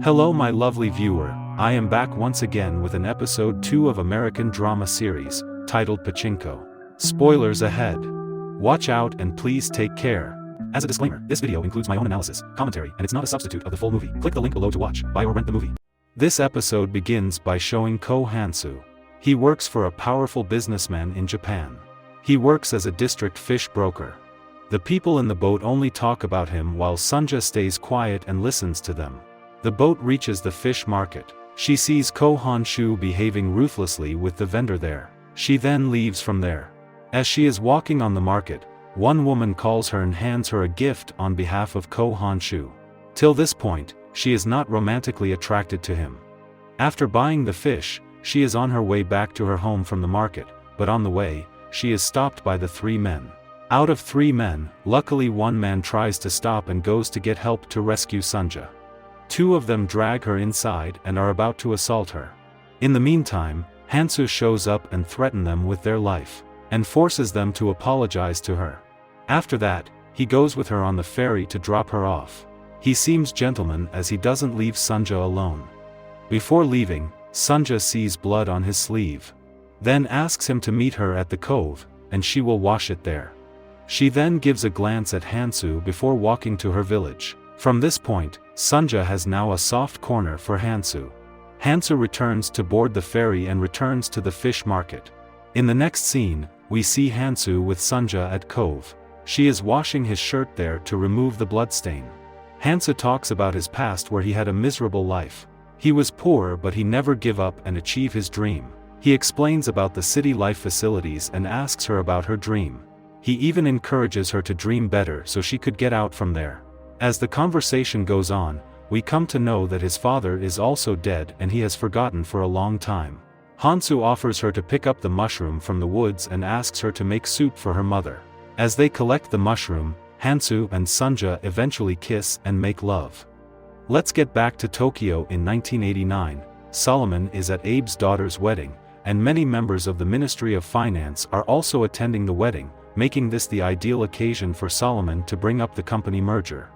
Hello my lovely viewer, I am back once again with an episode 2 of American drama series, titled Pachinko. Spoilers ahead. Watch out and please take care. As a disclaimer, this video includes my own analysis, commentary, and it's not a substitute of the full movie. Click the link below to watch, buy or rent the movie. This episode begins by showing Ko Hansu. He works for a powerful businessman in Japan. He works as a district fish broker. The people in the boat only talk about him while Sunja stays quiet and listens to them. The boat reaches the fish market. She sees Ko Hansu behaving ruthlessly with the vendor there. She then leaves from there. As she is walking on the market, one woman calls her and hands her a gift on behalf of Ko Hansu. Till this point, she is not romantically attracted to him. After buying the fish, she is on her way back to her home from the market, but on the way, she is stopped by the 3 men. Out of 3 men, luckily one man tries to stop and goes to get help to rescue Sunja. 2 of them drag her inside and are about to assault her. In the meantime, Hansu shows up and threatens them with their life, and forces them to apologize to her. After that, he goes with her on the ferry to drop her off. He seems gentleman as he doesn't leave Sunja alone. Before leaving, Sunja sees blood on his sleeve. Then asks him to meet her at the cove, and she will wash it there. She then gives a glance at Hansu before walking to her village. From this point, Sunja has now a soft corner for Hansu. Hansu returns to board the ferry and returns to the fish market. In the next scene, we see Hansu with Sunja at cove. She is washing his shirt there to remove the bloodstain. Hansu talks about his past where he had a miserable life. He was poor but he never give up and achieve his dream. He explains about the city life facilities and asks her about her dream. He even encourages her to dream better so she could get out from there. As the conversation goes on, we come to know that his father is also dead and he has forgotten for a long time. Hansu offers her to pick up the mushroom from the woods and asks her to make soup for her mother. As they collect the mushroom, Hansu and Sunja eventually kiss and make love. Let's get back to Tokyo in 1989. Solomon is at Abe's daughter's wedding, and many members of the Ministry of Finance are also attending the wedding, making this the ideal occasion for Solomon to bring up the company merger.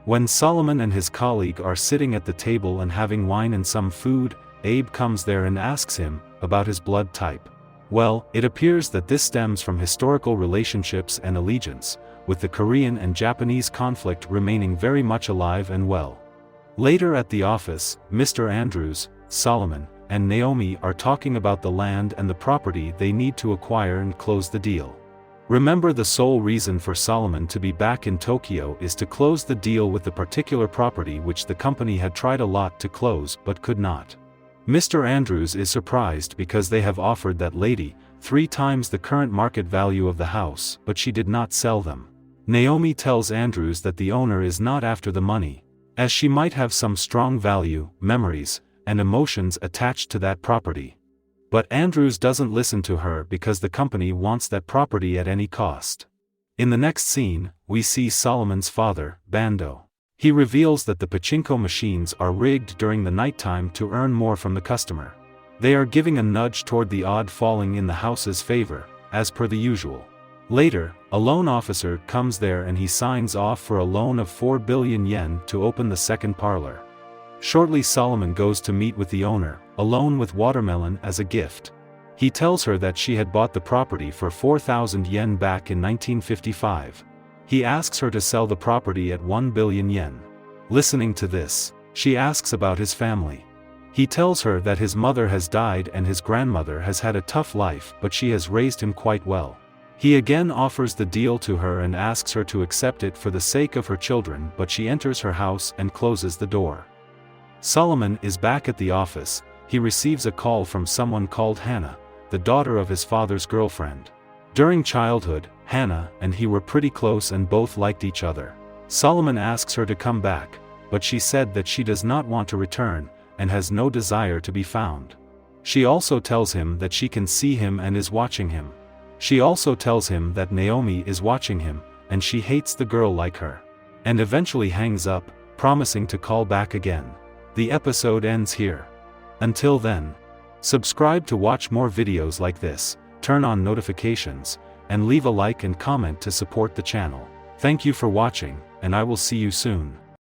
When Solomon and his colleague are sitting at the table and having wine and some food, Abe comes there and asks him about his blood type. Well, it appears that this stems from historical relationships and allegiance, with the Korean and Japanese conflict remaining very much alive and well. Later at the office, Mr. Andrews, Solomon, and Naomi are talking about the land and the property they need to acquire and close the deal. Remember, the sole reason for Solomon to be back in Tokyo is to close the deal with the particular property which the company had tried a lot to close but could not. Mr. Andrews is surprised because they have offered that lady 3 times the current market value of the house, but she did not sell them. Naomi tells Andrews that the owner is not after the money, as she might have some strong value, memories, and emotions attached to that property. But Andrews doesn't listen to her because the company wants that property at any cost. In the next scene, we see Solomon's father, Bando. He reveals that the Pachinko machines are rigged during the nighttime to earn more from the customer. They are giving a nudge toward the odd falling in the house's favor, as per the usual. Later, a loan officer comes there and he signs off for a loan of 4 billion yen to open the second parlor. Shortly Solomon goes to meet with the owner, alone with watermelon as a gift. He tells her that she had bought the property for 4,000 yen back in 1955. He asks her to sell the property at 1 billion yen. Listening to this, she asks about his family. He tells her that his mother has died and his grandmother has had a tough life, but she has raised him quite well. He again offers the deal to her and asks her to accept it for the sake of her children, but she enters her house and closes the door. Solomon is back at the office. He receives a call from someone called Hannah, the daughter of his father's girlfriend. During childhood, Hannah and he were pretty close and both liked each other. Solomon asks her to come back, but she said that she does not want to return, and has no desire to be found. She also tells him that she can see him and is watching him. She also tells him that Naomi is watching him, and she hates the girl like her. And eventually hangs up, promising to call back again. The episode ends here. Until then, subscribe to watch more videos like this, turn on notifications, and leave a like and comment to support the channel. Thank you for watching, and I will see you soon.